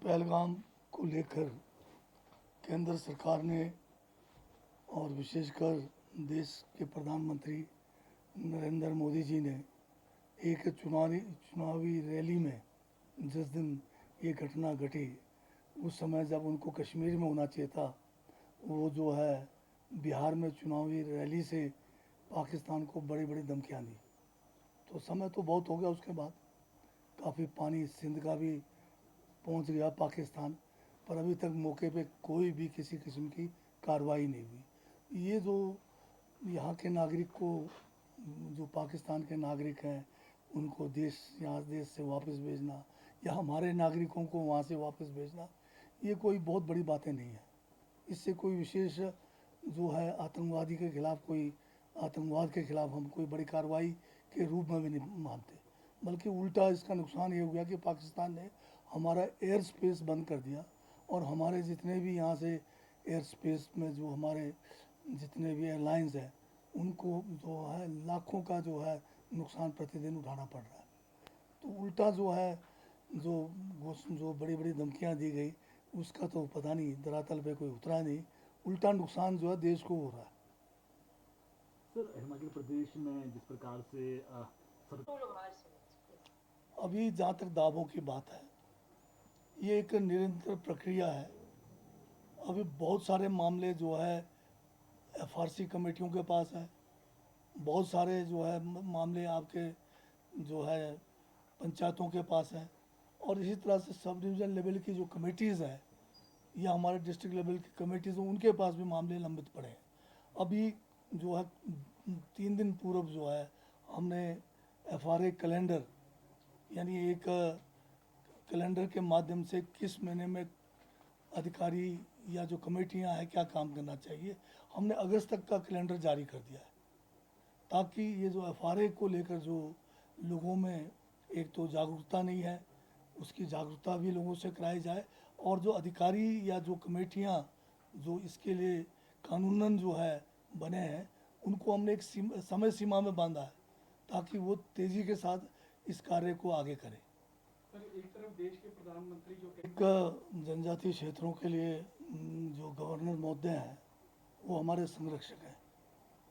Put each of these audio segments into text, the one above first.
पहलगाम को लेकर केंद्र सरकार ने और विशेषकर देश के प्रधानमंत्री नरेंद्र मोदी जी ने एक चुनावी रैली में जिस दिन ये घटना घटी उस समय जब उनको कश्मीर में होना चाहिए था, वो जो है बिहार में चुनावी रैली से पाकिस्तान को बड़ी बड़ी धमकियाँ दी। तो समय तो बहुत हो गया, उसके बाद काफ़ी पानी सिंध का भी पहुंच गया पाकिस्तान, पर अभी तक मौके पे कोई भी किसी किस्म की कार्रवाई नहीं हुई। ये जो यहाँ के नागरिक को, जो पाकिस्तान के नागरिक हैं, उनको यहाँ देश से वापस भेजना या हमारे नागरिकों को वहाँ से वापस भेजना, ये कोई बहुत बड़ी बातें नहीं है। इससे कोई विशेष जो है आतंकवादी के खिलाफ, कोई आतंकवाद के खिलाफ हम कोई बड़ी कार्रवाई के रूप में भी नहीं मानते, बल्कि उल्टा इसका नुकसान ये हो गया कि पाकिस्तान ने हमारा एयर स्पेस बंद कर दिया और हमारे जितने भी यहाँ से एयर स्पेस में जो हमारे जितने भी एयरलाइंस हैं उनको जो है लाखों का जो है नुकसान प्रतिदिन उठाना पड़ रहा है। तो उल्टा जो है जो बड़ी बड़ी धमकियाँ दी गई उसका तो पता नहीं, धरातल पे कोई उतरा नहीं, उल्टा नुकसान जो है देश को हो रहा है। सर, हिमाचल प्रदेश में जिस प्रकार से अभी जहाँ तक दावों की बात है, ये एक निरंतर प्रक्रिया है। अभी बहुत सारे मामले जो है एफआरसी कमेटियों के पास है, बहुत सारे जो है मामले आपके जो है पंचायतों के पास हैं, और इसी तरह से सब डिवीज़न लेवल की जो कमेटीज़ हैं या हमारे डिस्ट्रिक्ट लेवल की कमेटीज़ हैं, उनके पास भी मामले लंबित पड़े हैं। अभी जो है 3 दिन पूर्व जो है हमने एफआरए कैलेंडर, यानी एक कैलेंडर के माध्यम से किस महीने में अधिकारी या जो कमेटियां हैं क्या काम करना चाहिए, हमने अगस्त तक का कैलेंडर जारी कर दिया है, ताकि ये जो एफआरए को लेकर जो लोगों में एक तो जागरूकता नहीं है, उसकी जागरूकता भी लोगों से कराई जाए, और जो अधिकारी या जो कमेटियां जो इसके लिए कानूनन जो है बने हैं उनको हमने एक समय सीमा में बांधा है ताकि वो तेज़ी के साथ इस कार्य को आगे करें। एक तरफ देश के प्रधानमंत्री जो एक जनजातीय क्षेत्रों के लिए जो गवर्नर महोदय हैं वो हमारे संरक्षक हैं।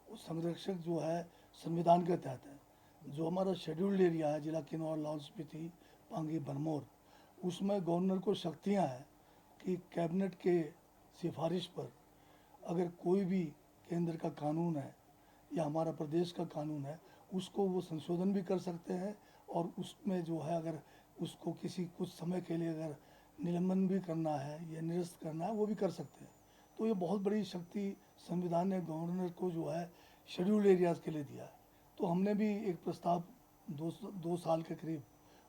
वो संरक्षक जो है संविधान के तहत है। जो हमारा शेड्यूल्ड एरिया है जिला किन्नौर, लाहौल स्पीति, पांगी, भरमौर, उसमें गवर्नर को शक्तियां हैं कि कैबिनेट के सिफारिश पर अगर कोई भी केंद्र का कानून है या हमारा प्रदेश का कानून है उसको वो संशोधन भी कर सकते हैं, और उसमें जो है अगर उसको किसी कुछ समय के लिए अगर निलंबन भी करना है या निरस्त करना है वो भी कर सकते हैं। तो ये बहुत बड़ी शक्ति संविधान ने गवर्नर को जो है शेड्यूल्ड एरियाज़ के लिए दिया है। तो हमने भी एक प्रस्ताव 2 साल के करीब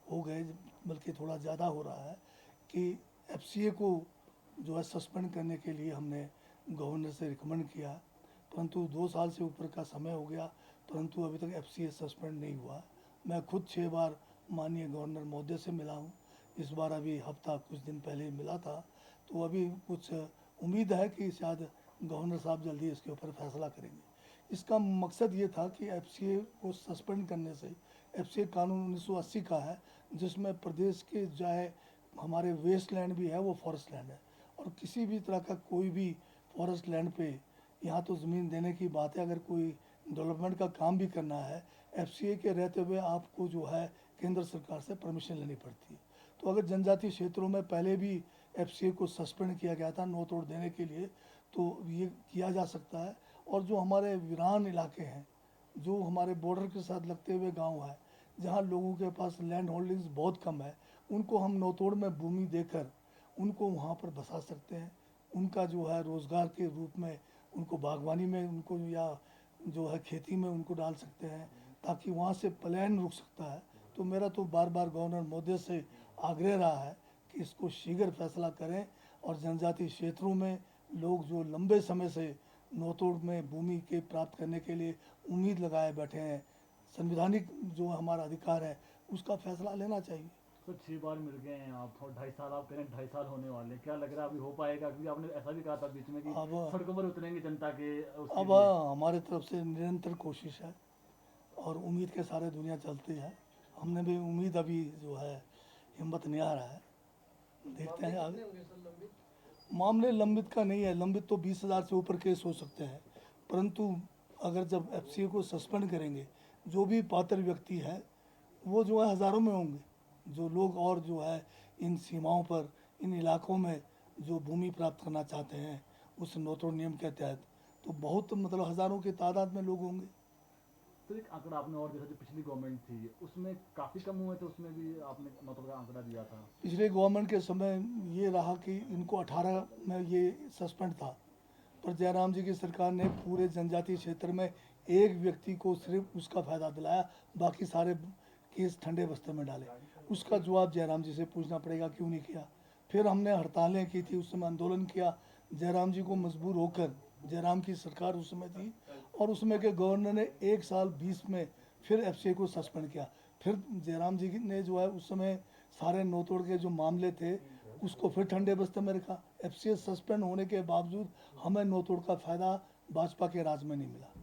हो गए, बल्कि थोड़ा ज़्यादा हो रहा है, कि एफसीए को जो है सस्पेंड करने के लिए हमने गवर्नर से रिकमेंड किया, परंतु 2 साल से ऊपर का समय हो गया, परंतु अभी तक एफसीए सस्पेंड नहीं हुआ। मैं खुद 6 बार माननीय गवर्नर महोदय से मिला हूँ, इस बार अभी हफ्ता कुछ दिन पहले मिला था, तो अभी कुछ उम्मीद है कि शायद गवर्नर साहब जल्दी इसके ऊपर फैसला करेंगे। इसका मकसद ये था कि एफसीए को सस्पेंड करने से, एफसीए कानून 1980 का है जिसमें प्रदेश के चाहे हमारे वेस्ट लैंड भी है वो फॉरेस्ट लैंड है, और किसी भी तरह का कोई भी फॉरेस्ट लैंड पे यहाँ तो ज़मीन देने की बात है, अगर कोई डेवलपमेंट का काम भी करना है एफसीए के रहते हुए आपको जो है केंद्र सरकार से परमिशन लेनी पड़ती है। तो अगर जनजातीय क्षेत्रों में पहले भी एफसीए को सस्पेंड किया गया था नो तोड़ देने के लिए, तो ये किया जा सकता है। और जो हमारे वीरान इलाके हैं, जो हमारे बॉर्डर के साथ लगते हुए गांव है, जहां लोगों के पास लैंड होल्डिंग्स बहुत कम है, उनको हम नौतोड़ में भूमि देकर उनको वहां पर बसा सकते हैं। उनका जो है रोज़गार के रूप में उनको बागवानी में उनको या जो है खेती में उनको डाल सकते हैं, ताकि वहाँ से पलायन रुक सकता है। तो मेरा तो बार बार गवर्नर महोदय से आग्रह रहा है कि इसको शीघ्र फैसला करें, और जनजातीय क्षेत्रों में लोग जो लंबे समय से नौतोड़ में भूमि के प्राप्त करने के लिए उम्मीद लगाए बैठे हैं, संविधानिक जो हमारा अधिकार है उसका फैसला लेना चाहिए। सर 6 बार मिल गए हैं आप, और 2.5 साल आप कह रहे हैं, 2.5 साल होने वाले हैं, क्या लग रहा है अभी हो पाएगा? क्योंकि आपने ऐसा भी कहा था बीच में कि अब सड़कों पर उतरेंगे जनता के उसके अब लिए। हमारे तरफ से निरंतर कोशिश है और उम्मीद के सारे दुनिया चलती है। हमने भी उम्मीद अभी जो है हिम्मत नहीं आ रहा है, देखते हैं आगे। मामले लंबित का नहीं है, लंबित तो 20,000 से ऊपर केस हो सकते हैं, परंतु अगर जब एफसीए को सस्पेंड करेंगे, जो भी पात्र व्यक्ति है वो जो है हज़ारों में होंगे, जो लोग और जो है इन सीमाओं पर, इन इलाकों में जो भूमि प्राप्त करना चाहते हैं उस नोतोड़ नियम के तहत, तो बहुत मतलब हज़ारों की तादाद में लोग होंगे। तो एक आंकड़ा आपने और देखा, जो पिछली गवर्नमेंट थी उसमें काफ़ी कम हुए थे, उसमें भी आपने मतलब का आंकड़ा दिया था। पिछले गवर्नमेंट के समय ये रहा कि इनको 18 में ये सस्पेंड था, पर जयराम जी की सरकार ने पूरे जनजातीय क्षेत्र में एक व्यक्ति को सिर्फ उसका फ़ायदा दिलाया, बाकी सारे केस ठंडे बस्ते में डाले। उसका जवाब जयराम जी से पूछना पड़ेगा क्यों नहीं किया। फिर हमने हड़तालें की थी, उस समय आंदोलन किया, जयराम जी को मजबूर होकर, जयराम की सरकार उस समय थी और उस समय के गवर्नर ने 1 साल 20 में फिर एफसीए को सस्पेंड किया। फिर जयराम जी ने जो है उस समय सारे नोतोड़ के जो मामले थे उसको फिर ठंडे बस्ते में रखा। एफसीए सस्पेंड होने के बावजूद हमें नोतोड़ का फ़ायदा भाजपा के राज में नहीं मिला।